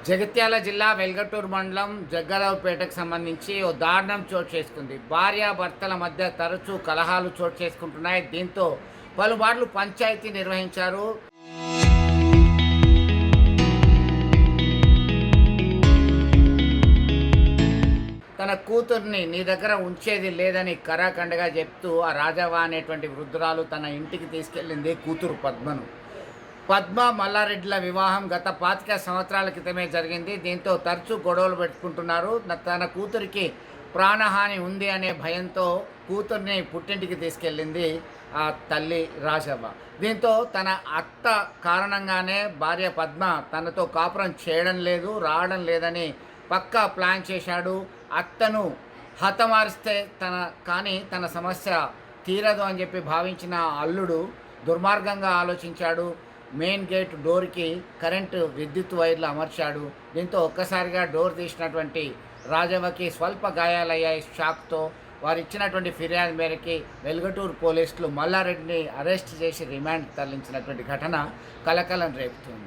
జగిత్యాల జిల్లా వెల్గటూరు మండలం జగ్గరావుపేటకు సంబంధించి ఓ దారుణం చోటు చేసుకుంది. భార్యాభర్తల మధ్య తరచూ కలహాలు చోటు చేసుకుంటున్నాయి. దీంతో పలుమార్లు పంచాయతీ నిర్వహించారు. తన కూతుర్ని నీ దగ్గర ఉంచేది లేదని కరాఖండగా చెప్తూ ఆ రాజవ్వ అనేటువంటి వృద్ధురాలు తన ఇంటికి తీసుకెళ్ళింది కూతురు పద్మను. పద్మ మల్లారెడ్డిల వివాహం గత 25 సంవత్సరాల క్రితమే జరిగింది. దీంతో తరచూ గొడవలు పెట్టుకుంటున్నారు. తన కూతురికి ప్రాణహాని ఉంది అనే భయంతో కూతుర్ని పుట్టింటికి తీసుకెళ్ళింది ఆ తల్లి రాజవ్వ. దీంతో తన అత్త కారణంగానే భార్య పద్మ తనతో కాపురం చేయడం లేదు, రావడం లేదని పక్కా ప్లాన్ చేశాడు. అత్తను హతమారిస్తే తన సమస్య తీరదు అని చెప్పి భావించిన అల్లుడు దుర్మార్గంగా ఆలోచించాడు. మెయిన్ గేట్ డోర్కి కరెంటు విద్యుత్ వైర్లు అమర్చాడు. దీంతో ఒక్కసారిగా డోర్ తీసినటువంటి రాజవ్వకి స్వల్ప గాయాలయ్యాయి. షాక్తో వారు ఇచ్చినటువంటి ఫిర్యాదు మేరకి వెల్గటూరు పోలీసులు మల్లారెడ్డిని అరెస్ట్ చేసి రిమాండ్ తరలించినటువంటి ఘటన కలకలం రేపుతుంది.